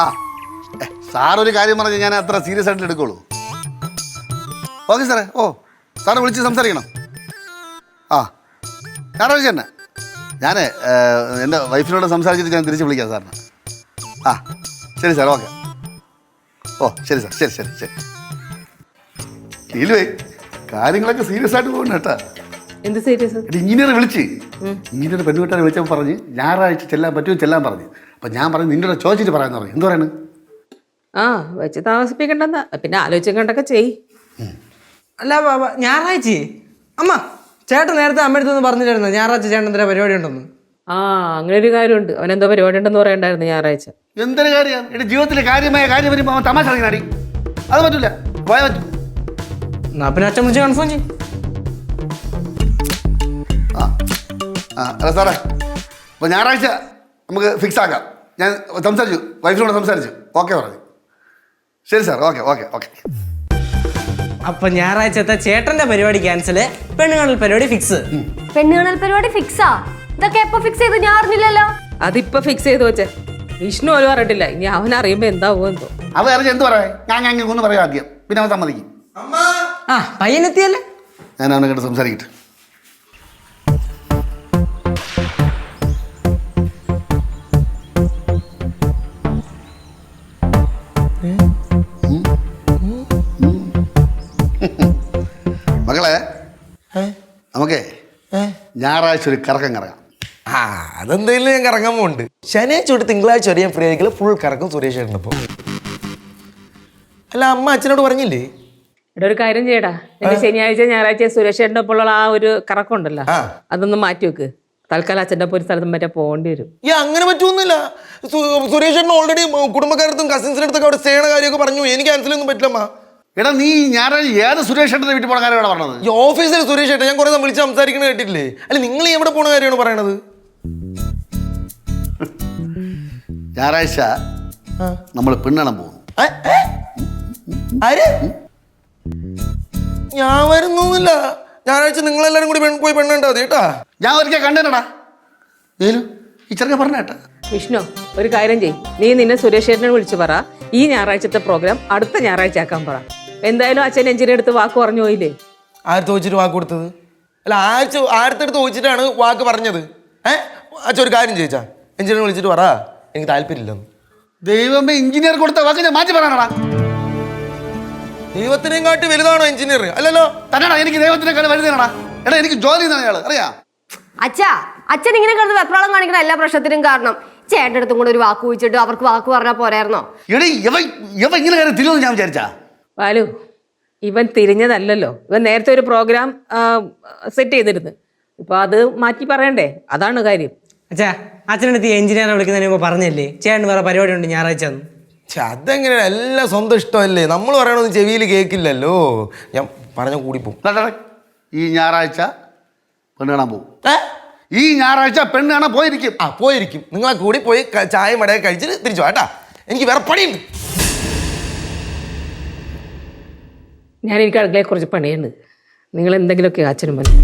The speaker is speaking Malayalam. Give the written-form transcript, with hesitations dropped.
ആ സാറൊരു കാര്യം പറഞ്ഞ് ഞാൻ അത്ര സീരിയസ് ആയിട്ട് എടുക്കുള്ളൂ. ഓക്കെ സാറേ. ഓ സാറെ വിളിച്ച് സംസാരിക്കണം. ആ ഞായറാഴ്ച തന്നെ ഞാൻ എൻ്റെ വൈഫിനോട് സംസാരിച്ചിട്ട് ഞാൻ തിരിച്ച് വിളിക്കാം സാറിന്. ആ ശരി സാർ. ഓക്കെ. ഓ ശരി സാർ. ശരി ശരി ശരി. നീലുവേ കാര്യങ്ങളൊക്കെ സീരിയസ് ആയിട്ട് പോകുന്നു കേട്ടാ. എന്ത് സീരിയസ്? എഞ്ചിനീയർ വിളിച്ച് എഞ്ചിനീയർ പെണ്ണുകെട്ടാൻ വിളിച്ചപ്പോൾ പറഞ്ഞ് ഞായറാഴ്ച ചെല്ലാൻ പറ്റുമോ ചെല്ലാൻ പറഞ്ഞു. അപ്പം ഞാൻ പറഞ്ഞു നിന്നോട് ചോദിച്ചിട്ട് പറയാമെന്ന് പറഞ്ഞു. എന്ത് പറയണ്? ആ വെച്ച് താമസിപ്പിക്കണ്ടെന്നാ, പിന്നെ ആലോചിക്കണ്ടൊക്കെ ചെയ്. അല്ല ഞായറാഴ്ച അമ്മ ചേട്ടൻ നേരത്തെ അമ്മയടുത്തൊന്ന് പറഞ്ഞില്ലായിരുന്നു ഞായറാഴ്ച ചേട്ടൻ എന്തെങ്കിലും പരിപാടി ഉണ്ടെന്ന്? ആ അങ്ങനെ ഒരു കാര്യമുണ്ട്. അവനെന്തോ പരിപാടി ഉണ്ടെന്ന് പറയണ്ടായിരുന്നു ഞായറാഴ്ച. എന്തൊരു കാര്യമാണ് എൻ്റെ ജീവിതത്തിലെ കാര്യമായ കാര്യം വരുമ്പോൾ അവൻ തമാശ കളിക്കാടി. അത് പറ്റൂല. പോയാൽ പറ്റും. എന്നാ പിന്നെ അച്ഛൻ വിളിച്ച് കൺഫേം ചെയ്യും. അല്ല സാറേ അപ്പോൾ ഞായറാഴ്ച നമുക്ക് ഫിക്സ് ആക്കാം. ഞാൻ സംസാരിച്ചു, വൈഫിനോട് സംസാരിച്ചു. ഓക്കെ പറഞ്ഞു. ശരി സാർ. Okay okay okay. അപ്പൊ ഞായറാഴ്ചത്തെ ചേട്ടന്റെ പരിപാടി ക്യാൻസല്, പെണ്ണുകാണൽ പരിപാടി ഫിക്സ്. പെണ്ണുകാണൽ പരിപാടി ഫിക്സാ? ഇതൊക്കെ എപ്പോ ഫിക്സ് ചെയ്തു? ഞാൻ അറിഞ്ഞില്ലല്ലോ. അതിപ്പോ ഫിക്സ് ചെയ്ത് വെച്ചേ. വിഷ്ണു പോലും അറിഞ്ഞിട്ടില്ല. ഇനി അവൻ അറിയുമ്പോ എന്താവോ എന്തോ. അവൻ അറിഞ്ഞ് എന്ത് പറയാ? ഞാൻ ഒന്ന് പറയാം ആദ്യം, പിന്നെ അവൻ സമ്മതിക്കും. ആ പയ്യനെത്തിയല്ലേ? ഞാൻ അവനെ കണ്ട് സംസാരിക്കട്ടെ. മകളെ നമുക്കേ ഞായറാഴ്ച ഒരു കറക്കം കറങ്ങാം. ആ അതെന്തെങ്കിലും ഞാൻ കറങ്ങാൻ പോകുന്നുണ്ട്. ശനിയാഴ്ച തൊട്ട് തിങ്കളാഴ്ച വരെ ഞാൻ ഫ്രീ ആയിരിക്കില്ല. ഫുൾ കറക്കും സുരേഷ് ചേട്ടനപ്പോൾ. അല്ല അമ്മ അച്ഛനോട് പറഞ്ഞില്ലേ? ഇവിടെ ഒരു കാര്യം ചെയ്യടാ, എന്റെ ശനിയാഴ്ച ഞായറാഴ്ച സുരേഷേട്ടൻ്റെ ഒപ്പമുള്ള ആ ഒരു കറക്കമുണ്ടല്ലോ, അതൊന്ന് മാറ്റി വെക്ക്. തൽക്കാലം അച്ഛൻ്റെ ഒപ്പം ഒരു സ്ഥലത്തും മറ്റേ പോകേണ്ടി വരും. അങ്ങനെ പറ്റുമൊന്നുമില്ല. സുരേഷ് ചേട്ടൻ ഓൾറെഡി കുടുംബക്കാരത്തും കസിൻസിൻ്റെ അടുത്തൊക്കെ അവിടെ സ്റ്റേ കാര്യമൊക്കെ പറഞ്ഞു. എനിക്ക് ക്യാൻസലൊന്നും പറ്റില്ലമ്മ. എടാ നീ ഞായറാഴ്ച ഏത് സുരേഷ് ഏട്ടൻ്റെ വീട്ടിൽ പോണ കാര്യമാണ് പറഞ്ഞത്? ഈ ഓഫീസിൽ സുരേഷ് ചേട്ടൻ ഞാൻ കുറേ വിളിച്ച് സംസാരിക്കണ കേട്ടിട്ടില്ലേ? അല്ല നിങ്ങൾ എവിടെ പോണ കാര്യമാണ് പറയണത്? ഞായറാഴ്ച നമ്മൾ പെണ്ണാൻ പോകുന്നു. ആര്? ഞാൻ വരുന്നൊന്നുമില്ല. ഞായറാഴ്ച നിങ്ങളെല്ലാരും കൂടി പോയി പെണ്ണുണ്ടാ മതി കേട്ടാ. ഞാൻ ഒരിക്കൽ കണ്ടേനടാ. ഏലും ഈ ചെറുക്കൻ പറഞ്ഞ കേട്ടാ. വിഷ്ണു ഒരു കാര്യം ചെയ്യ്, നീ നിന്നെ സുരേഷേട്ടനെ വിളിച്ച് പറ ഈ ഞായറാഴ്ചത്തെ പ്രോഗ്രാം അടുത്ത ഞായറാഴ്ച ആക്കാൻ പറ. എന്തായാലും അച്ഛൻ എഞ്ചിനെ അടുത്ത് വാക്ക് പറഞ്ഞു പോയില്ലേ? ആര് ചോദിച്ചിട്ട് വാക്ക് കൊടുത്തത്? അല്ല ആരടുത്ത് ചോദിച്ചിട്ടാണ് വാക്ക് പറഞ്ഞത്? അച്ഛൻ ഒരു കാര്യം ചോദിച്ചാ എഞ്ചിനീയർ വിളിച്ചിട്ട് പറ എനിക്ക് താല്പര്യമില്ലെന്ന്. ദൈവമേ, എഞ്ചിനീയർ കൊടുത്ത വാക്ക് ഞാൻ മാറ്റി പറയാനടാ. ദൈവത്തിനെയും കാട്ടി വലുതാണോ എഞ്ചിനീയർ? അല്ലല്ലോ. തന്നെടാ, എനിക്ക് ദൈവത്തിനെക്കാൾ വലുതാണടാ. എടാ എനിക്ക് ജോലി എന്നാണ് അയാൾ അറിയാ. അച്ഛൻ ഇങ്ങനെ കിടന്ന് വെപ്രാളം കാണിക്കുന്ന എല്ലാ പ്രശ്നത്തിനും കാരണം ചേട്ടൻ്റെ അടുത്തും കൂടെ ഒരു വാക്ക് ചോദിച്ചിട്ട് അവർക്ക് വാക്ക് പറഞ്ഞാൽ പോരായിരുന്നോ? എടീ ഇവ ഇങ്ങനെ കാര്യം തിരിഞ്ഞു ഞാൻ വിചാരിച്ചാ. ബാലു, ഇവൻ തിരിഞ്ഞതല്ലല്ലോ. ഇവൻ നേരത്തെ ഒരു പ്രോഗ്രാം സെറ്റ് ചെയ്തിരുന്നു. ഇപ്പൊ അത് മാറ്റി പറയണ്ടേ, അതാണ് കാര്യം. അച്ഛാ അച്ഛനടുത്ത് എഞ്ചിനീയറെ വിളിക്കുന്നതിന് മുമ്പ് പറഞ്ഞല്ലേ ചേട്ടൻ വേറെ പരിപാടി ഉണ്ട് ഞായറാഴ്ച? അതെങ്ങനെയാണ്? എല്ലാം സ്വന്തം ഇഷ്ടമല്ലേ. നമ്മൾ പറയണതൊന്നും ചെവിയിൽ കേൾക്കില്ലല്ലോ. ഞാൻ പറഞ്ഞ കൂടിപ്പോവും. ഈ ഞായറാഴ്ച പെണ്ണ് കാണാൻ പോകും. ഈ ഞായറാഴ്ച പെണ്ണ് കാണാൻ പോയിരിക്കും. പോയിരിക്കും. നിങ്ങളെ കൂടി പോയി ചായ മടയൊക്കെ കഴിച്ചിട്ട് തിരിച്ചു കേട്ടാ. എനിക്ക് വേറെ പണിയുണ്ട്. എനിക്ക് അടുക്കളയെ കുറച്ച് പണിയുണ്ട്. നിങ്ങൾ എന്തെങ്കിലുമൊക്കെ അച്ഛനും പറഞ്ഞു.